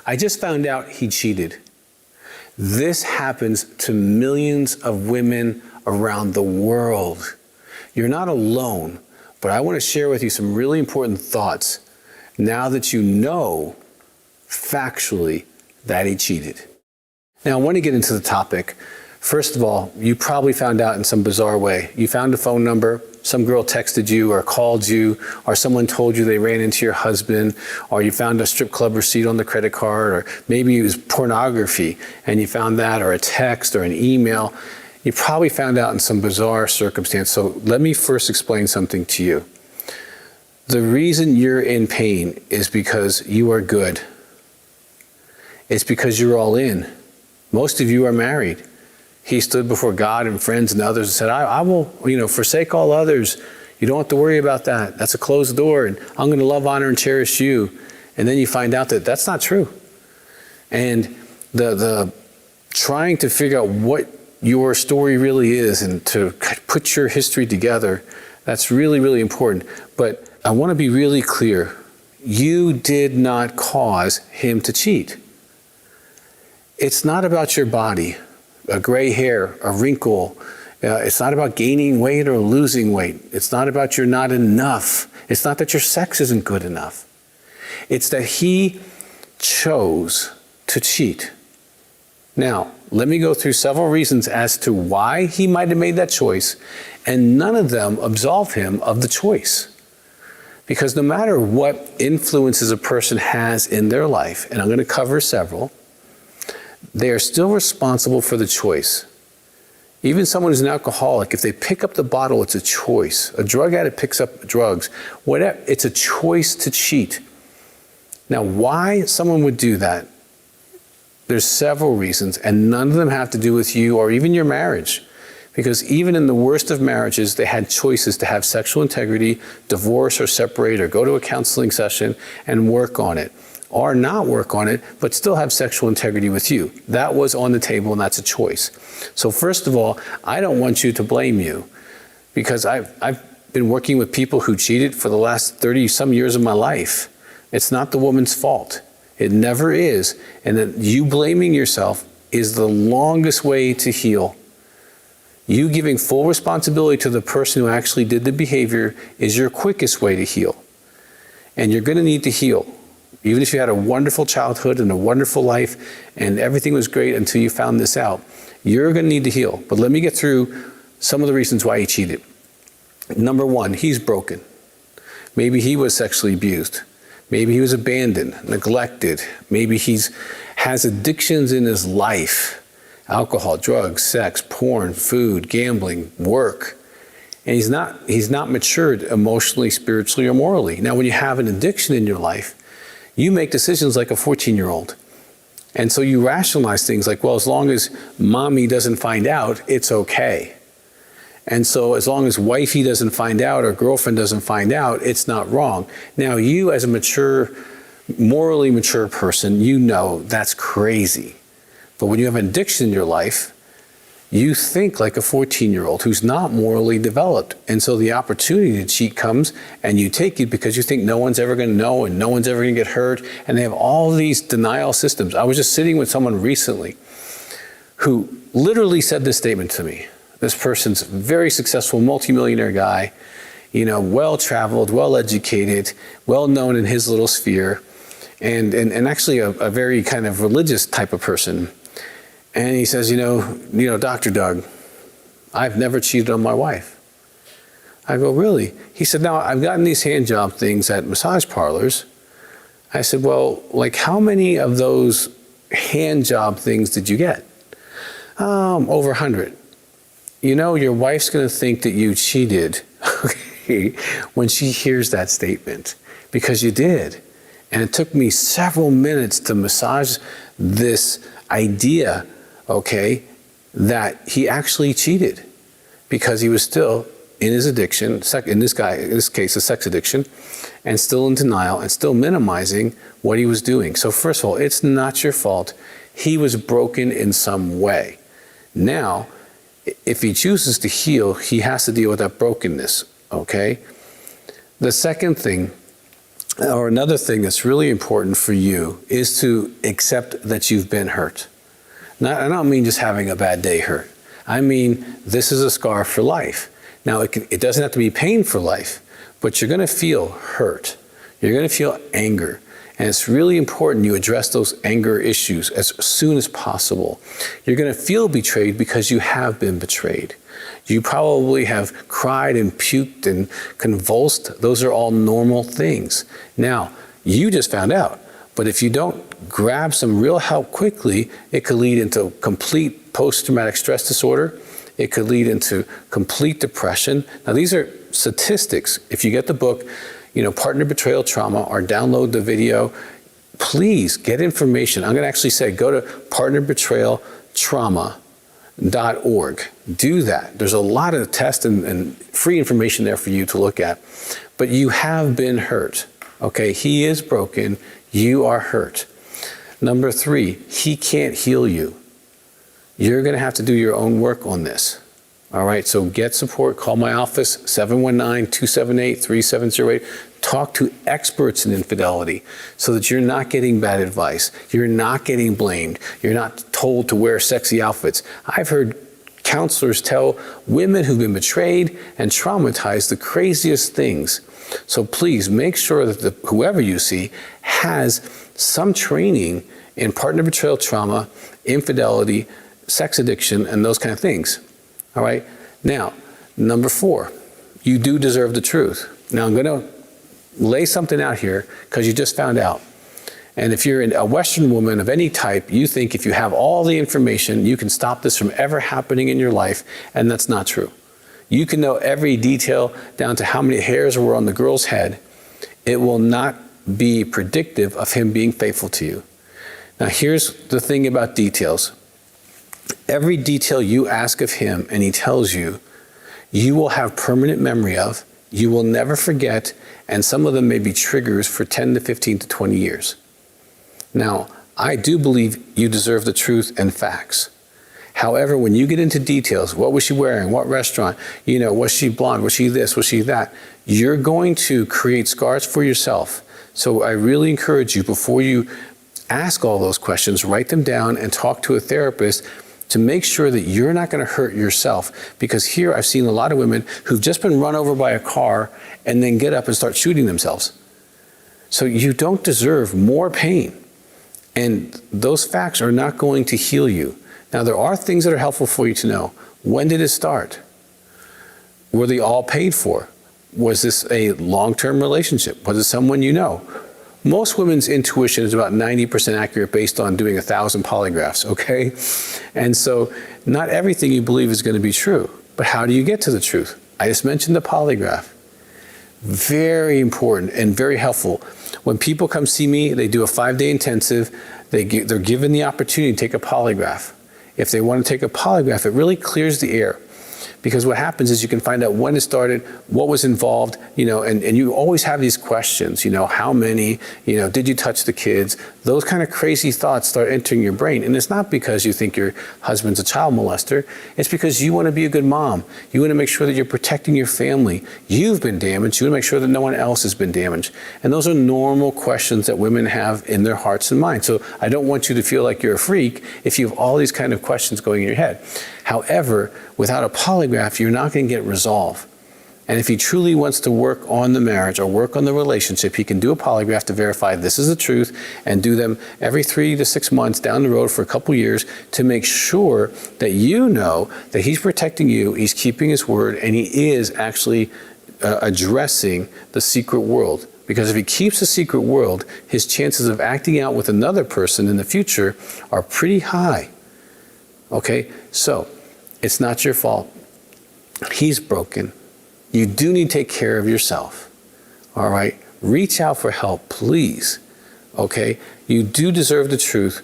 I just found out he cheated. This happens to millions of women around the world. You're not alone, but I want to share with you some really important thoughts now that you know factually that he cheated. Now, I want to get into the topic. First of all, you probably found out in some bizarre way. You found a phone number, some girl texted you or called you, or someone told you they ran into your husband, or you found a strip club receipt on the credit card, or maybe it was pornography and you found that, or a text or an email. You probably found out in some bizarre circumstance. So let me first explain something to you. The reason you're in pain is because you are good. It's because you're all in. Most of you are married. He stood before God and friends and others and said, I will, forsake all others. You don't have to worry about that. That's a closed door, and I'm going to love, honor, and cherish you. And then you find out that that's not true. And the trying to figure out what your story really is and to put your history together, that's really, really important. But I want to be really clear. You did not cause him to cheat. It's not about your body. A gray hair, a wrinkle. It's not about gaining weight or losing weight. It's not about you're not enough. It's not that your sex isn't good enough. It's that he chose to cheat. Now, let me go through several reasons as to why he might have made that choice, and none of them absolve him of the choice. Because no matter what influences a person has in their life, and I'm going to cover several, they are still responsible for the choice. Even someone who's an alcoholic, if they pick up the bottle, it's a choice. A drug addict picks up drugs, whatever, it's a choice to cheat. Now, why someone would do that, there's several reasons, and none of them have to do with you or even your marriage. Because even in the worst of marriages, they had choices to have sexual integrity, divorce or separate, or go to a counseling session and work on it. Or not work on it, but still have sexual integrity with you. That was on the table, and that's a choice. So first of all, I don't want you to blame you, because I've been working with people who cheated for the last 30 some years of my life. It's not the woman's fault. It never is. And that you blaming yourself is the longest way to heal. You giving full responsibility to the person who actually did the behavior is your quickest way to heal. And you're going to need to heal. Even if you had a wonderful childhood and a wonderful life and everything was great until you found this out, you're going to need to heal. But let me get through some of the reasons why he cheated. Number one, he's broken. Maybe he was sexually abused. Maybe he was abandoned, neglected. Maybe has addictions in his life. Alcohol, drugs, sex, porn, food, gambling, work. And he's not matured emotionally, spiritually, or morally. Now, when you have an addiction in your life, you make decisions like a 14-year-old. And so you rationalize things like, well, as long as mommy doesn't find out, it's okay. And so as long as wifey doesn't find out or girlfriend doesn't find out, it's not wrong. Now, you as a mature, morally mature person, you know that's crazy. But when you have an addiction in your life, you think like a 14-year-old who's not morally developed. And so the opportunity to cheat comes and you take it because you think no one's ever going to know and no one's ever going to get hurt. And they have all these denial systems. I was just sitting with someone recently who literally said this statement to me. This person's a very successful multimillionaire guy, well-traveled, well-educated, well-known in his little sphere, and actually a very kind of religious type of person. And he says, Dr. Doug, I've never cheated on my wife. I go, really? He said, now I've gotten these hand job things at massage parlors. I said, well, like how many of those hand job things did you get? Over 100. Your wife's going to think that you cheated when she hears that statement, because you did. And it took me several minutes to massage this idea, that he actually cheated because he was still in his addiction, in this case, a sex addiction, and still in denial and still minimizing what he was doing. So first of all, it's not your fault. He was broken in some way. Now, if he chooses to heal, he has to deal with that brokenness, okay? The second thing or another thing that's really important for you is to accept that you've been hurt. I don't mean just having a bad day hurt. I mean, this is a scar for life. Now, it doesn't have to be pain for life, but you're going to feel hurt. You're going to feel anger. And it's really important you address those anger issues as soon as possible. You're going to feel betrayed because you have been betrayed. You probably have cried and puked and convulsed. Those are all normal things. Now, you just found out. But if you don't grab some real help quickly, it could lead into complete post-traumatic stress disorder. It could lead into complete depression. Now, these are statistics. If you get the book, Partner Betrayal Trauma, or download the video, please get information. I'm going to actually say go to partnerbetrayaltrauma.org. Do that. There's a lot of tests and free information there for you to look at. But you have been hurt. Okay, he is broken. You are hurt. Number 3, he can't heal you. You're going to have to do your own work on this. All right, so get support. Call my office, 719-278-3708. Talk to experts in infidelity so that you're not getting bad advice. You're not getting blamed. You're not told to wear sexy outfits. I've heard counselors tell women who've been betrayed and traumatized the craziest things. So please make sure that whoever you see has some training in partner betrayal trauma, infidelity, sex addiction, and those kind of things. All right. Now, number 4, you do deserve the truth. Now, I'm going to lay something out here because you just found out. And if you're a Western woman of any type, you think if you have all the information, you can stop this from ever happening in your life, and that's not true. You can know every detail down to how many hairs were on the girl's head. It will not be predictive of him being faithful to you. Now, here's the thing about details. Every detail you ask of him and he tells you, you will have permanent memory of, you will never forget, and some of them may be triggers for 10 to 15 to 20 years. Now, I do believe you deserve the truth and facts. However, when you get into details, what was she wearing, what restaurant, was she blonde, was she this, was she that, you're going to create scars for yourself. So I really encourage you, before you ask all those questions, write them down and talk to a therapist to make sure that you're not going to hurt yourself. Because here I've seen a lot of women who've just been run over by a car and then get up and start shooting themselves. So you don't deserve more pain. And those facts are not going to heal you. Now, there are things that are helpful for you to know. When did it start? Were they all paid for? Was this a long-term relationship? Was it someone you know? Most women's intuition is about 90% accurate based on doing 1,000 polygraphs, okay? And so not everything you believe is going to be true. But how do you get to the truth? I just mentioned the polygraph. Very important and very helpful. When people come see me, they do a 5-day intensive. They're given the opportunity to take a polygraph. If they want to take a polygraph, it really clears the air. Because what happens is you can find out when it started, what was involved, and you always have these questions, how many, did you touch the kids? Those kind of crazy thoughts start entering your brain. And it's not because you think your husband's a child molester. It's because you want to be a good mom. You want to make sure that you're protecting your family. You've been damaged. You want to make sure that no one else has been damaged. And those are normal questions that women have in their hearts and minds. So I don't want you to feel like you're a freak if you have all these kind of questions going in your head. However, without a polygraph, you're not going to get resolve. And if he truly wants to work on the marriage or work on the relationship, he can do a polygraph to verify this is the truth and do them every 3 to 6 months down the road for a couple years to make sure that you know that he's protecting you, he's keeping his word, and he is actually addressing the secret world. Because if he keeps the secret world, his chances of acting out with another person in the future are pretty high. Okay, so it's not your fault. He's broken. You do need to take care of yourself. All right, reach out for help, please. Okay, you do deserve the truth,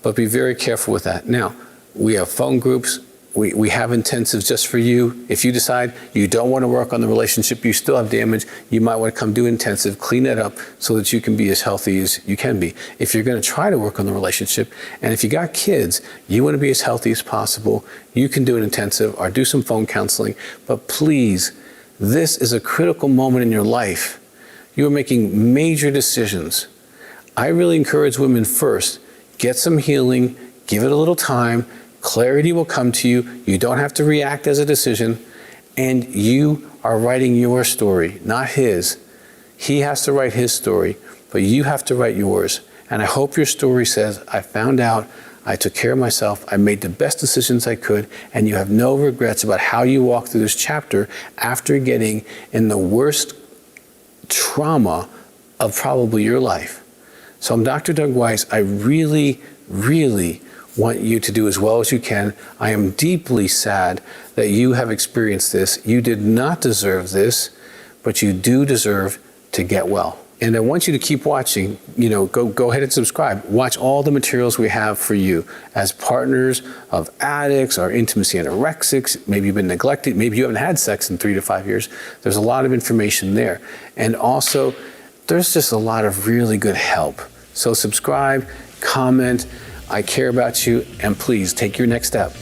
but be very careful with that. Now, we have phone groups. We have intensives just for you. If you decide you don't want to work on the relationship, you still have damage, you might want to come do intensive, clean it up so that you can be as healthy as you can be. If you're going to try to work on the relationship, and if you got kids, you want to be as healthy as possible, you can do an intensive or do some phone counseling. But please, this is a critical moment in your life. You are making major decisions. I really encourage women first, get some healing, give it a little time, clarity will come to you, you don't have to react as a decision, and you are writing your story, not his. He has to write his story, but you have to write yours. And I hope your story says, I found out, I took care of myself, I made the best decisions I could, and you have no regrets about how you walked through this chapter after getting in the worst trauma of probably your life. So I'm Dr. Doug Weiss. I really, really want you to do as well as you can. I am deeply sad that you have experienced this. You did not deserve this, but you do deserve to get well. And I want you to keep watching. Go ahead and subscribe. Watch all the materials we have for you as partners of addicts, our intimacy anorexics. Maybe you've been neglected. Maybe you haven't had sex in 3 to 5 years. There's a lot of information there. And also, there's just a lot of really good help. So subscribe, comment. I care about you, and please take your next step.